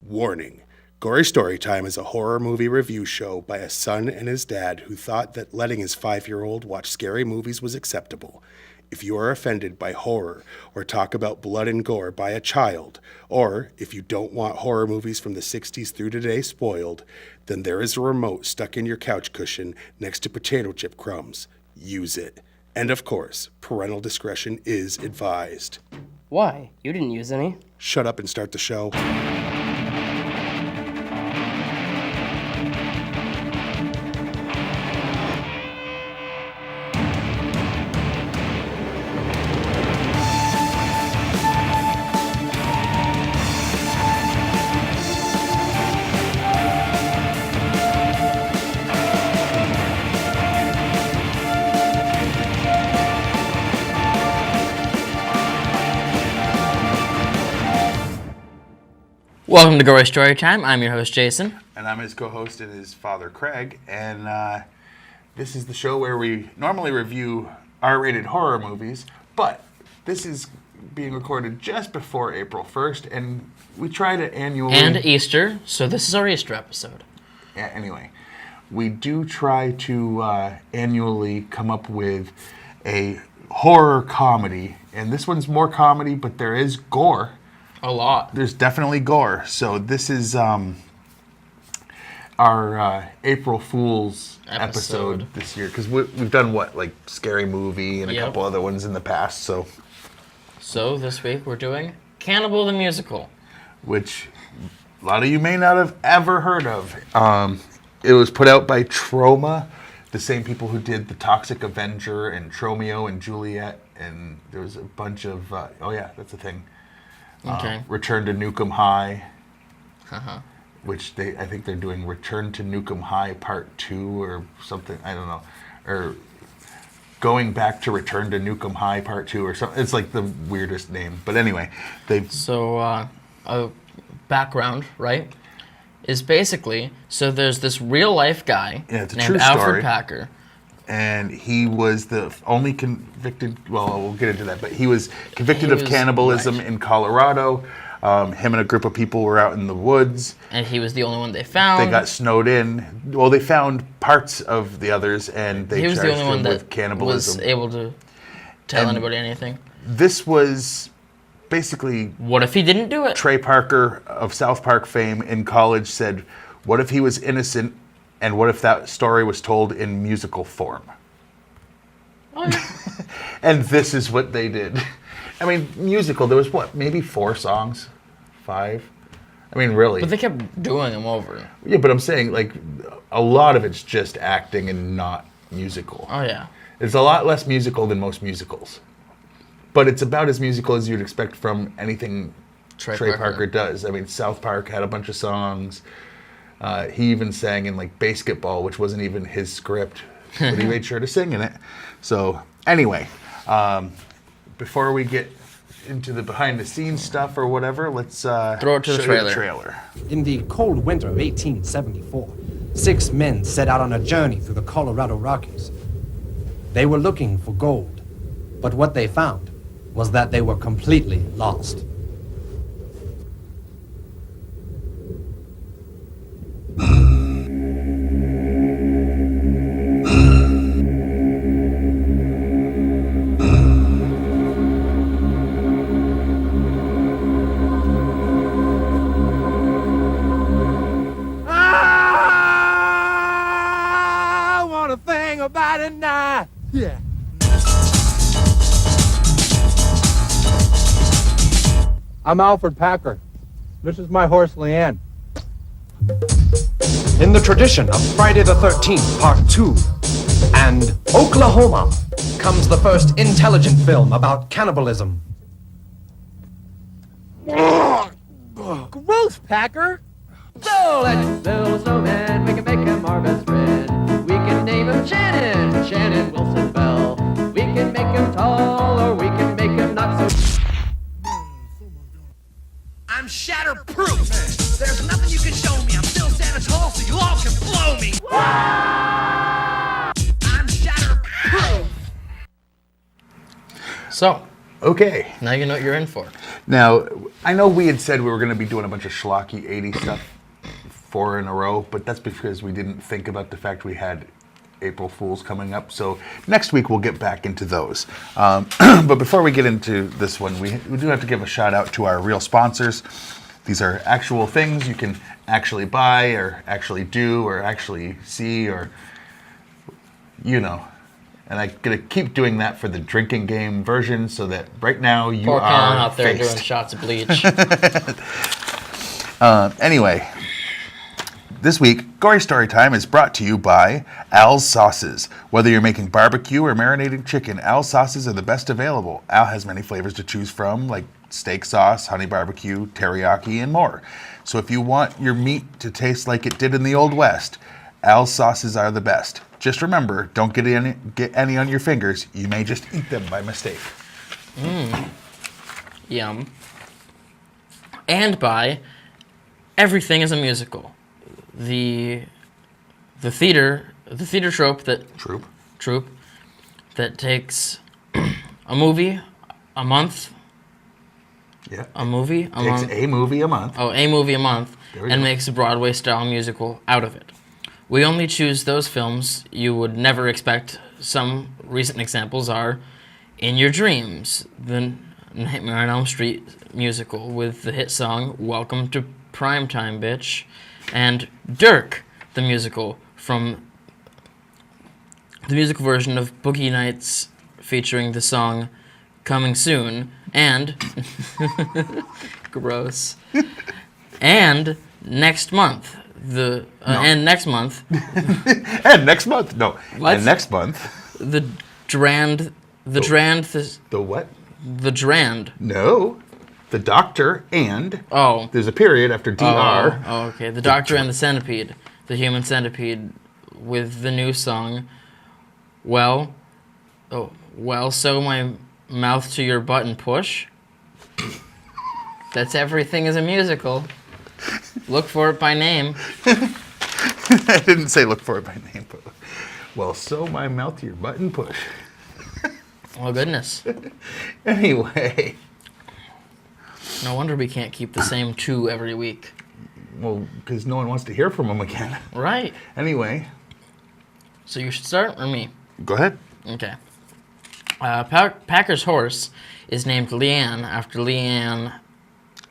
Warning. Gory Storytime is a horror movie review show by a son and his dad who thought that letting his 5-year-old watch scary movies was acceptable. If you are offended by horror or talk about blood and gore by a child, or if you don't want horror movies from the 60s through today spoiled, then there is a remote stuck in your couch cushion next to potato chip crumbs. Use it. And of course, parental discretion is advised. Why? You didn't use any. Shut up and start the show. Welcome to Gory Storytime. I'm your host, Jason. And I'm his co-host and his father, Craig. And this is the show where we normally review R-rated horror movies, but this is being recorded just before April 1st, and we try to annually... And Easter, so this is our Easter episode. Yeah, anyway, we do try to annually come up with a horror comedy, and this one's more comedy, but there is gore. A lot. There's definitely gore. So this is our April Fool's episode this year. Because we've done, like Scary Movie and a couple other ones in the past. So this week we're doing Cannibal the Musical. Which a lot of you may not have ever heard of. It was put out by Troma, the same people who did The Toxic Avenger and Tromeo and Juliet. And there was a bunch of... that's a thing. Okay. Return to Nukem High, which I think they're doing Return to Nukem High Part 2 or something, I don't know, or Going Back to Return to Nukem High Part 2 or something. It's like the weirdest name, but anyway, So, a background, right, is basically, so there's this real-life guy named Alfred Packer. And he was the only convicted, well, we'll get into that, but he was convicted of cannibalism in Colorado. Him and a group of people were out in the woods. And he was the only one they found. They got snowed in. Well, they found parts of the others, and they charged him with cannibalism. He was the only one that was able to tell anybody anything. This was basically... What if he didn't do it? Trey Parker of South Park fame in college said, what if he was innocent? And what if that story was told in musical form? Oh, yeah. And this is what they did. I mean, musical, there was maybe 4 songs? 5? I mean, really. But they kept doing them over. Yeah, but I'm saying, like, a lot of it's just acting and not musical. Oh, yeah. It's a lot less musical than most musicals. But it's about as musical as you'd expect from anything Trey Parker does. I mean, South Park had a bunch of songs. He even sang in like Basketball, which wasn't even his script, but he made sure to sing in it. So anyway, before we get into the behind-the-scenes stuff or whatever, let's throw it to the trailer. In the cold winter of 1874, 6 men set out on a journey through the Colorado Rockies. They were looking for gold, but what they found was that they were completely lost. About it now. Yeah. I'm Alfred Packer. This is my horse, Leanne. In the tradition of Friday the 13th, Part 2, and Oklahoma, comes the first intelligent film about cannibalism. Gross, Packer. So let's build a snowman, we can make him our best friend. We can name him Shannon Wilson Bell. We can make him tall, or we can make him not so... I'm shatterproof. There's nothing you can show me. I'm still Santa tall, so you all can blow me. I'm shatterproof. So, Okay. now you know what you're in for. Now, I know we had said we were going to be doing a bunch of schlocky 80s stuff 4 in a row, but that's because we didn't think about the fact we had April Fools coming up. So next week we'll get back into those. But before we get into this one, we do have to give a shout out to our real sponsors. These are actual things you can actually buy or actually do or actually see or, you know. And I'm going to keep doing that for the drinking game version so that right now you Poor are Colin out there faced. doing shots of bleach. Anyway, this week, Gory Story Time is brought to you by Al's Sauces. Whether you're making barbecue or marinating chicken, Al's Sauces are the best available. Al has many flavors to choose from, like steak sauce, honey barbecue, teriyaki, and more. So if you want your meat to taste like it did in the Old West, Al's Sauces are the best. Just remember, don't get any on your fingers. You may just eat them by mistake. Yum. And by Everything is a Musical. The theater troupe that takes a movie a month. Yeah. A movie a month. Takes a movie a month. Oh, a movie a month, There we and go. makes a Broadway style musical out of it. We only choose those films you would never expect. Some recent examples are In Your Dreams, the Nightmare on Elm Street musical with the hit song Welcome to Primetime, Bitch, and Dirk, the musical from the musical version of Boogie Nights featuring the song Coming Soon, and gross. And next month, and next month, And next month, no. What? And next month, the Drand, the what? the Drand. No. The Doctor and Oh. there's a period after DR. Oh, okay. The Doctor and the Centipede, the Human Centipede, with the new song, Well, so my mouth to your button push. That's Everything is a Musical. Look for it by name. I didn't say look for it by name, but well, so my mouth to your button push. Oh, goodness. Anyway, No wonder we can't keep the same two every week. well, because no one wants to hear from him again. Right. Anyway, So you should start, or me? go ahead. Okay. Packer's horse is named Leanne after Leanne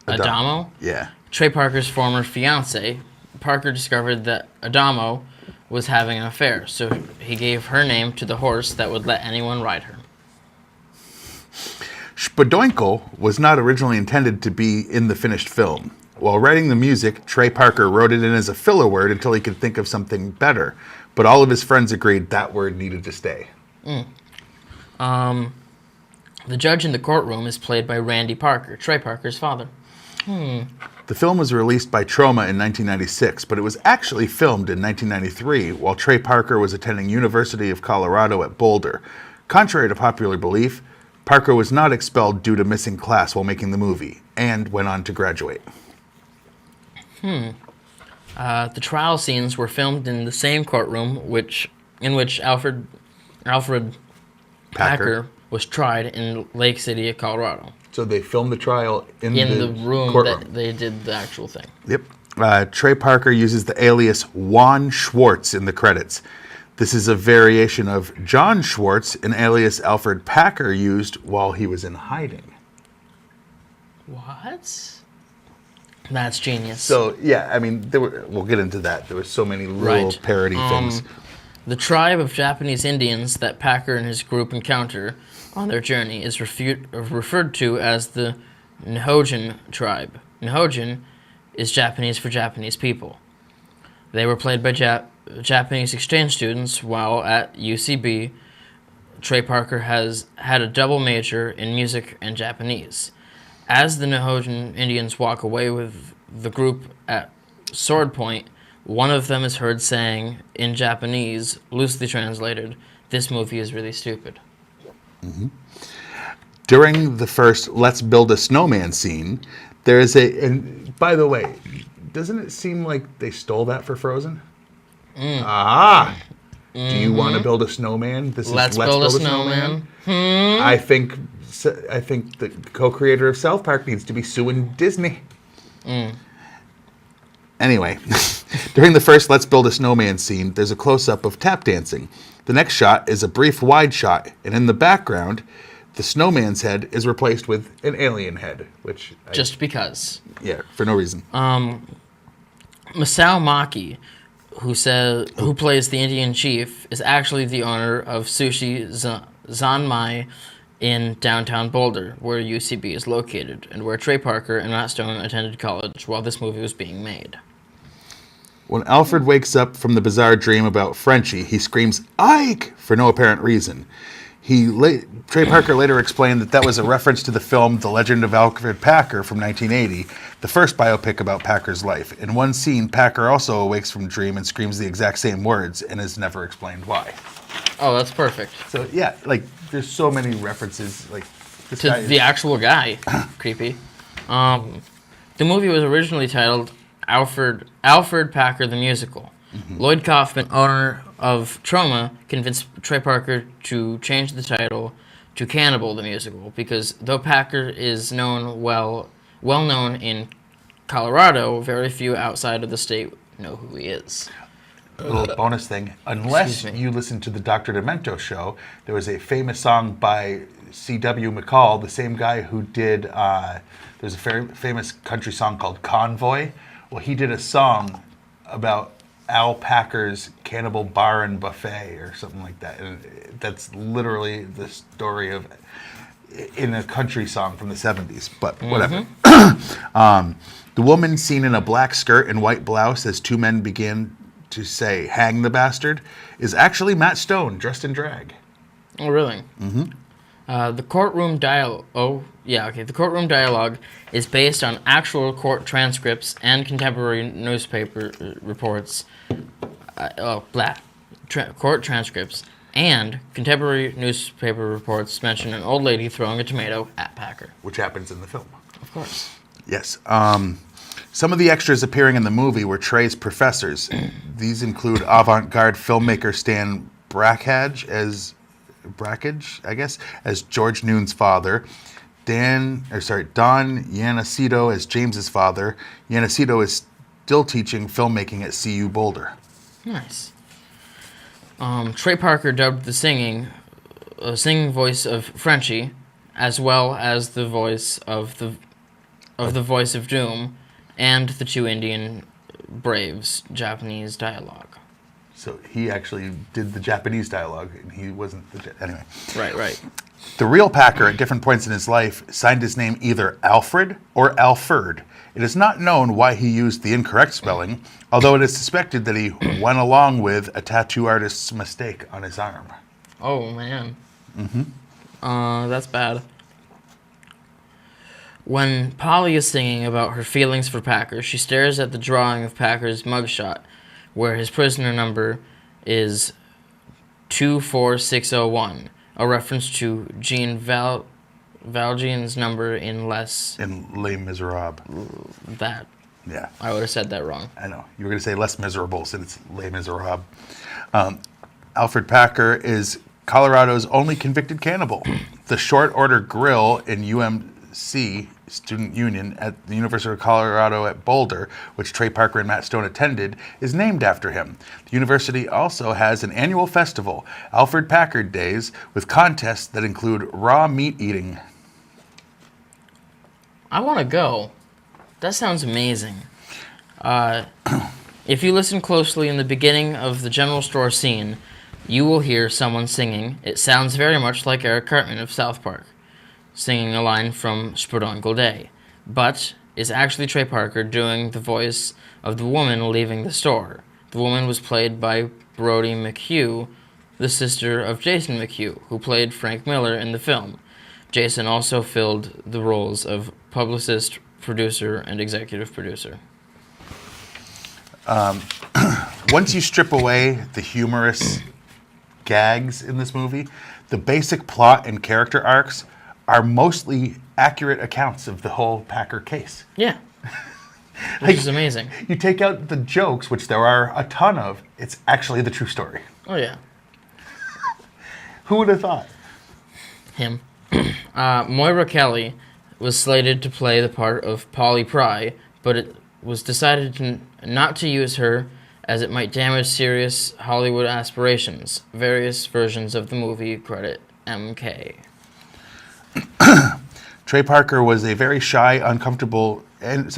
Adamo, Yeah. Trey Parker's former fiance. Parker discovered that Adamo was having an affair, so he gave her name to the horse that would let anyone ride her. Spadoinkle was not originally intended to be in the finished film. While writing the music, Trey Parker wrote it in as a filler word until he could think of something better. But all of his friends agreed that word needed to stay. The judge in the courtroom is played by Randy Parker, Trey Parker's father. The film was released by Troma in 1996, but it was actually filmed in 1993 while Trey Parker was attending University of Colorado at Boulder. Contrary to popular belief, Parker was not expelled due to missing class while making the movie, and went on to graduate. The trial scenes were filmed in the same courtroom in which Alfred Packer was tried in Lake City, Colorado. So they filmed the trial in In the room courtroom. that they did the actual thing. Yep. Trey Parker uses the alias Juan Schwartz in the credits. This is a variation of John Schwartz, an alias Alfred Packer used while he was in hiding. What? That's genius. So, yeah, I mean, we'll get into that. There were so many little Right. parody things. The tribe of Japanese Indians that Packer and his group encounter on their journey is referred to as the Nihonjin tribe. Nihonjin is Japanese for Japanese people. They were played by Japanese exchange students while at UCB. Trey Parker has had a double major in music and Japanese. As the Nihonjin Indians walk away with the group at sword point, one of them is heard saying in Japanese, loosely translated, "This movie is really stupid." During the first Let's Build a Snowman scene, there is and by the way, doesn't it seem like they stole that for Frozen? Ah! Do you want to build a snowman? This is Let's build a snowman. I think I think the co-creator of South Park needs to be suing Disney. Anyway, during the first Let's Build a Snowman scene, there's a close-up of tap dancing. The next shot is a brief wide shot, and in the background, the snowman's head is replaced with an alien head, which... Just because. Yeah, for no reason. Masao Maki, who plays the Indian chief, is actually the owner of Sushi Zanmai in downtown Boulder, where UCB is located, and where Trey Parker and Matt Stone attended college while this movie was being made. When Alfred wakes up from the bizarre dream about Frenchie, he screams, "Ike!" for no apparent reason. Trey Parker later explained that was a reference to the film The Legend of Alfred Packer from 1980, the first biopic about Packer's life. In one scene, Packer also awakes from dream and screams the exact same words and is never explained why. Oh, that's perfect. So yeah, like there's so many references like this To the actual guy. Creepy. The movie was originally titled Alfred Packer the Musical. Lloyd Kaufman, owner of Troma, convinced Trey Parker to change the title to Cannibal the Musical because though Packer is well known in Colorado, very few outside of the state know who he is. A little bonus thing. Unless you listen to the Dr. Demento show, there was a famous song by C.W. McCall, the same guy who did, there's a very famous country song called Convoy. Well, he did a song about Al Packer's Cannibal Bar and Buffet or something like that. And that's literally the story of, in a country song from the 70s, but whatever. The woman seen in a black skirt and white blouse as two men begin to say, "Hang the bastard," is actually Matt Stone dressed in drag. Oh, really? The courtroom The courtroom dialogue is based on actual court transcripts and contemporary newspaper reports. Court transcripts and contemporary newspaper reports mention an old lady throwing a tomato at Packer. Which happens in the film. Of course. Yes. Some of the extras appearing in the movie were Trey's professors. These include avant-garde filmmaker Stan Brakhage as George Noon's father, Don Yanacito as James's father. Yanacito is still teaching filmmaking at CU Boulder. Nice. Trey Parker dubbed the singing voice of Frenchie, as well as the voice of the voice of Doom, and the two Indian braves' Japanese dialogue. So he actually did the Japanese dialogue, and he wasn't anyway. Right. The real Packer, at different points in his life, signed his name either Alfred or Alfred. It is not known why he used the incorrect spelling, although it is suspected that he went along with a tattoo artist's mistake on his arm. Oh, man. That's bad. When Polly is singing about her feelings for Packer, she stares at the drawing of Packer's mugshot, where his prisoner number is 24601, a reference to Jean Valjean's number in Les Miserables. That. Yeah. I would have said that wrong. I know. You were going to say Les Miserables, and it's Les Miserables. Alfred Packer is Colorado's only convicted cannibal. The Short Order Grill in UMC, Student Union, at the University of Colorado at Boulder, which Trey Parker and Matt Stone attended, is named after him. The university also has an annual festival, Alfred Packer Days, with contests that include raw meat eating. I want to go. That sounds amazing. If you listen closely in the beginning of the general store scene, you will hear someone singing. It sounds very much like Eric Cartman of South Park, singing a line from Spudongle Day, but is actually Trey Parker doing the voice of the woman leaving the store. The woman was played by Brody McHugh, the sister of Jason McHugh, who played Frank Miller in the film. Jason also filled the roles of publicist, producer, and executive producer. Once you strip away the humorous gags in this movie, the basic plot and character arcs are mostly accurate accounts of the whole Packer case. Yeah. Which is amazing. You take out the jokes, which there are a ton of, it's actually the true story. Oh, yeah. Who would have thought? Him. Moira Kelly was slated to play the part of Polly Pry, but it was decided not to use her as it might damage serious Hollywood aspirations. Various versions of the movie credit MK. Trey Parker was very shy and uncomfortable in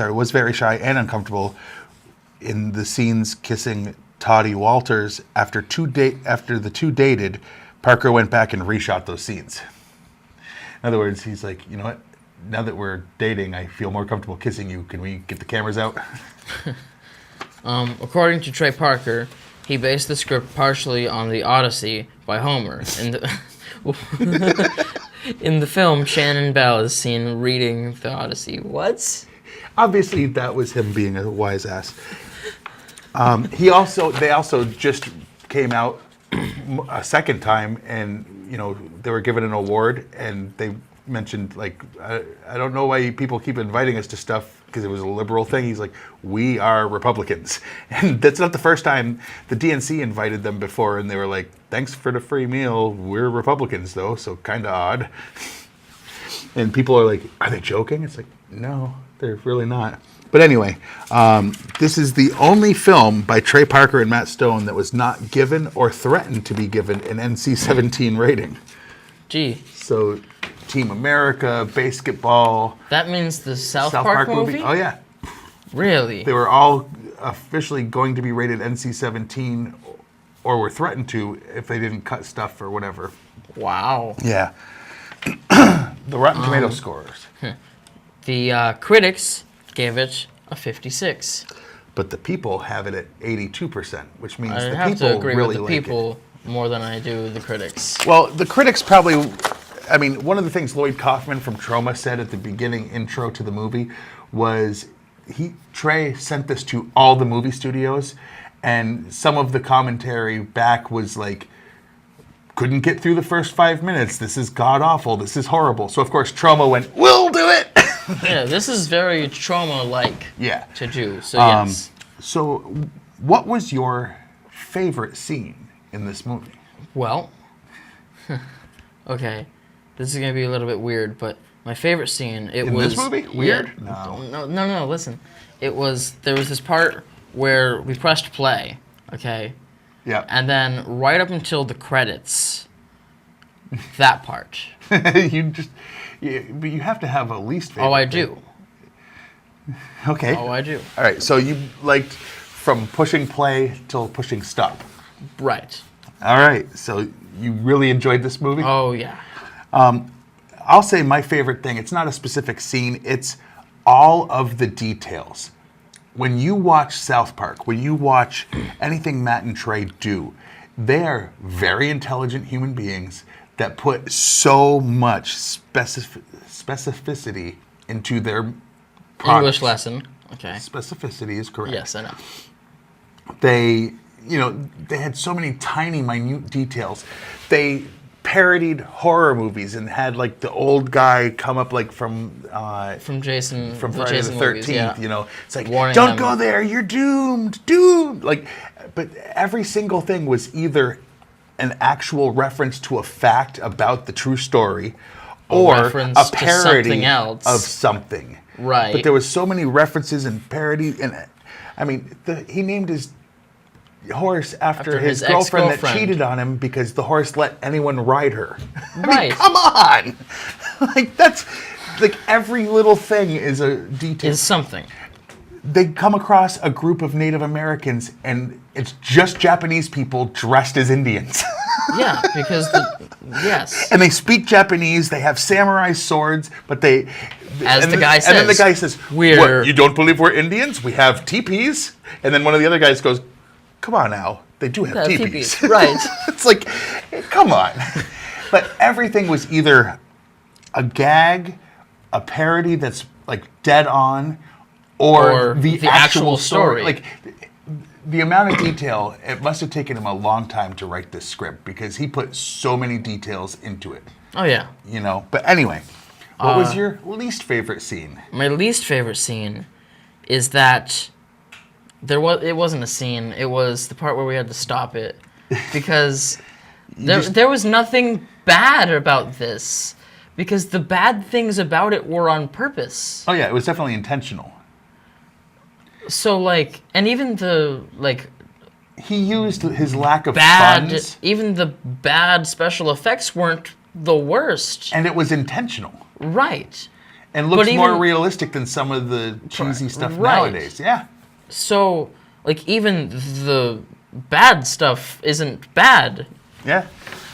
the scenes kissing Toddy Walters. After the two dated, Parker went back and reshot those scenes. In other words, he's like, you know what? Now that we're dating, I feel more comfortable kissing you. Can we get the cameras out? According to Trey Parker, he based the script partially on the Odyssey by Homer. In the film, Shannon Bell is seen reading the Odyssey. What? Obviously, that was him being a wise ass. They also just came out a second time, and they were given an award, and they mentioned like, I don't know why people keep inviting us to stuff because it was a liberal thing. He's like, we are Republicans, and that's not the first time. The DNC invited them before, and they were like, thanks for the free meal. We're Republicans though, so kind of odd. And people are like, are they joking? It's like, no, they're really not. But anyway, this is the only film by Trey Parker and Matt Stone that was not given or threatened to be given an NC-17 rating. Gee. So, Team America, Basketball. That means the South Park movie? Oh, yeah. Really? They were all officially going to be rated NC-17 or were threatened to if they didn't cut stuff or whatever. Wow. Yeah. The Rotten Tomato scores. The critics gave it a 56. But the people have it at 82%, which means I the have people to agree really with the like people it. more than I do the critics. Well, the critics probably, one of the things Lloyd Kaufman from Troma said at the beginning intro to the movie was Trey sent this to all the movie studios, and some of the commentary back was like, couldn't get through the first 5 minutes. This is god-awful. This is horrible. So, of course, Troma went, we'll do it! Yeah, this is very Troma-like to do, so yes. So, what was your favorite scene in this movie? Well, okay, this is going to be a little bit weird, but my favorite scene, in this movie? Weird? Yeah, no, listen. There was this part where we pressed play, okay? Yeah. And then right up until the credits, that part. But you have to have a least favorite. Oh, I do. Okay. Oh, I do. All right, so you liked from pushing play till pushing stop. Right. All right, so you really enjoyed this movie? Oh, yeah. I'll say my favorite thing, it's not a specific scene, it's all of the details. When you watch South Park, when you watch anything Matt and Trey do, they're very intelligent human beings that put so much specificity into their products. English lesson. Okay. Specificity is correct. Yes, I know. They had so many tiny, minute details. They parodied horror movies and had like the old guy come up like from Jason from the Friday Jason the 13th. movies, yeah. It's like, Warning don't them. go there, you're doomed. Like, but every single thing was either an actual reference to a fact about the true story, or reference a to parody something else. of something. Right. But there was so many references and parody, and he named his horse after his girlfriend that ex-girlfriend. cheated on him because the horse let anyone ride her. Right. Come on! Like, that's like every little thing is a detail. Is something. They come across a group of Native Americans and it's just Japanese people dressed as Indians. Yeah, because yes. And they speak Japanese, they have samurai swords, but they... As the guy says. And then the guy says, we're... What, you don't believe we're Indians? We have teepees? And then one of the other guys goes, come on now, they do have teepees. Right. It's like, come on. But everything was either a gag, a parody that's like dead on, or the actual story. Like, the amount of detail, it must have taken him a long time to write this script because he put so many details into it. Oh, yeah. But anyway, what was your least favorite scene? My least favorite scene is that it wasn't a scene. It was the part where we had to stop it because there was nothing bad about this. because the bad things about it were on purpose. Oh yeah, it was definitely intentional. So like, and even the like He used his lack of bad, funds, even the bad special effects weren't the worst. and it was intentional. Right. And looks But more even- realistic than some of the cheesy stuff Right. nowadays. Yeah. So like even the bad stuff isn't bad. Yeah.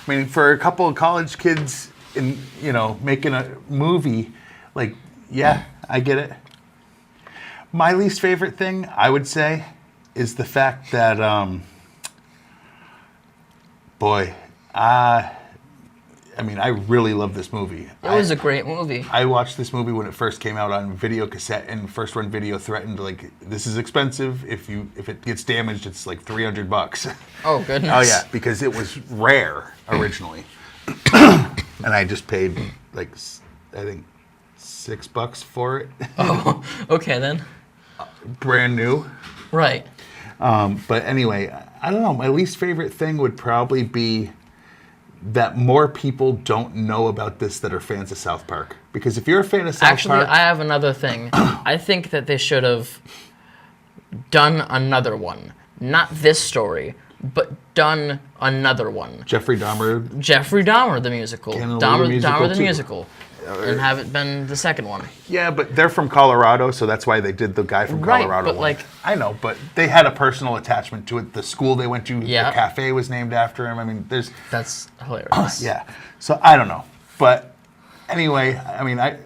I mean, for a couple of college kids making a movie, like, yeah, I get it. My least favorite thing, I would say, is the fact that, I really love this movie. It was a great movie. I watched this movie when it first came out on video cassette, and First Run Video threatened, like, this is expensive. If it gets damaged, it's like $300. Oh goodness. Oh yeah, because it was rare originally, and I just paid like I think $6 for it, Oh, okay then. brand new. Right. But anyway, I don't know. My least favorite thing would probably be that more people don't know about this that are fans of South Park. Because if you're a fan of South Actually, Park, I have another thing. I think that they should have done another one. Not this story, but done another one. Jeffrey Dahmer. Jeffrey Dahmer, the musical. Cannibal, Dahmer, the musical, Dahmer, the too. musical. And have it been the second one. Yeah, but they're from Colorado, so that's why they did the guy from Right, Colorado but one. like- I know, but they had a personal attachment to it. The school they went to, Yeah. the cafe was named after him. I mean, there's That's hilarious. yeah. So I don't know, but anyway, I mean, my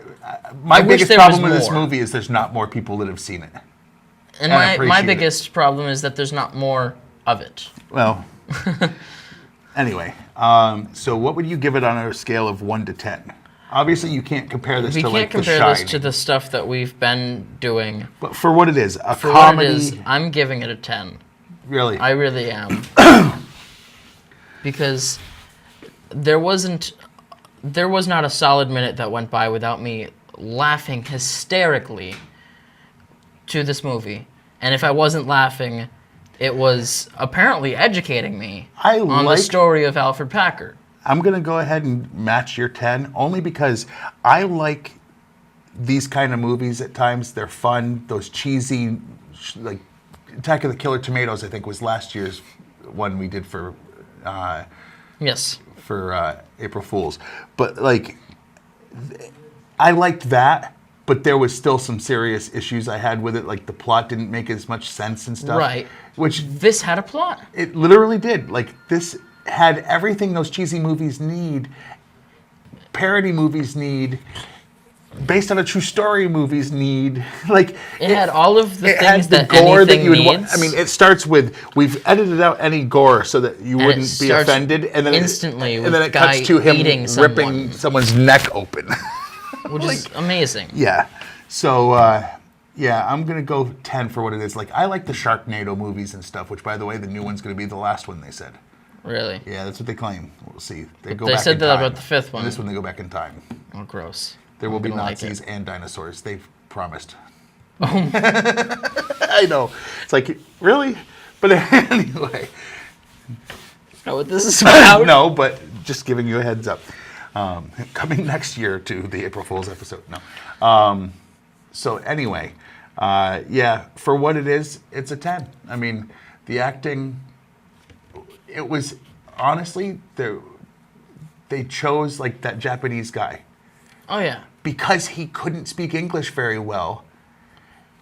I wish biggest there problem was with this more. movie is there's not more people that have seen it. And I my appreciate it. biggest problem is that there's not more of it. Well, anyway, so what would you give it on a scale of 1 to 10? Obviously, you can't compare this We to can't like The compare Shining, this to the stuff that we've been doing. but for what it is, a For comedy. what it is, I'm giving it a 10. Really, I really am. Because there was not a solid minute that went by without me laughing hysterically to this movie. And if I wasn't laughing, it was apparently educating me I on the like- story of Alfred Packer. I'm going to go ahead and match your 10 only because I like these kind of movies at times. They're fun. Those cheesy, like Attack of the Killer Tomatoes, I think was last year's one we did for Yes. April Fools. But like, I liked that, but there was still some serious issues I had with it. Like the plot didn't make as much sense and stuff. Right. Which This had a plot. it literally did. Like this had everything those cheesy movies need, parody movies need, based on a true story movies need. Like It had all of the it had things the that gore anything that you would needs. want. I mean, it starts with we've edited out any gore so that you And it wouldn't be starts offended, and then instantly and with then it guy cuts to him eating ripping someone's neck open. which is amazing. Yeah. So, yeah, I'm going to go 10 for what it is. Like, I like the Sharknado movies and stuff, which, by the way, the new one's going to be the last one, they said. Really. Yeah, that's what they claim. We'll see. They they said in that time. about the fifth one. And this one, they go back in time. Oh, gross. There will be gonna like Nazis it. and dinosaurs. They've promised. Oh. I know. It's like, really? But anyway. Know what this is about? No, but just giving you a heads up. Coming next year to the April Fool's episode. No. So anyway, yeah, for what it is, it's a 10. I mean, the acting, it was, honestly, they chose, like, that Japanese guy. Oh, yeah. Because he couldn't speak English very well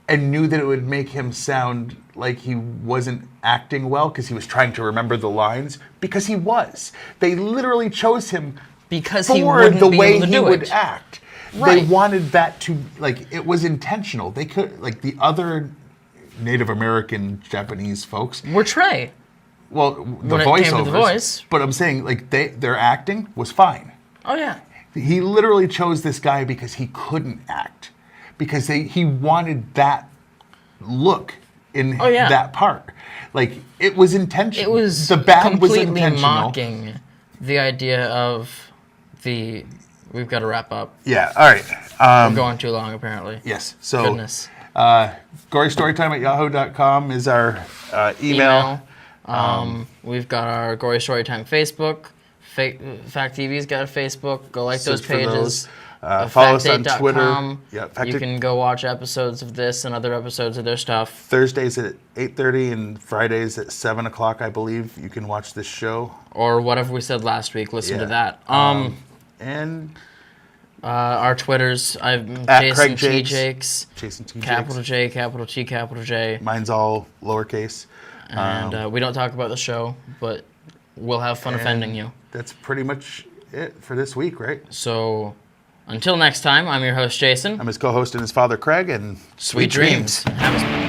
and knew that it would make him sound like he wasn't acting well because he was trying to remember the lines, because he was. They literally chose him Because he for wouldn't the be way able to he do would it. act. Right. They wanted that to, like, it was intentional. They could, like, the other Native American Japanese folks, We're Trey. well, the When it voiceovers. came to the voice. But I'm saying, like, their acting was fine. Oh, yeah. He literally chose this guy because he couldn't act, because he wanted that look in Oh, yeah. that part. Like, it was intentional. It was the bad was completely intentional. mocking the idea of the... We've got to wrap up. Yeah. All right. We're going too long, apparently. Yes. So, Goodness. gorystorytime@yahoo.com is our email. We've got our Gory Storytime Facebook, Fact TV's got a Facebook. Go like Search those for pages. Follow us on Factdate.com. Twitter. Yeah, You can go watch episodes of this and other episodes of their stuff. Thursdays at 8:30 and Fridays at 7 o'clock, I believe. You can watch this show. Or whatever we said last week. Listen to that. And our Twitters. I'm At Jason Craig T. Jakes. Jakes. Jason T. Capital Jakes. J, capital T, capital J. Mine's all lowercase. And we don't talk about the show, but we'll have fun offending you. That's pretty much it for this week, right? So until next time, I'm your host, Jason. I'm his co-host and his father, Craig, and Sweet dreams. Have a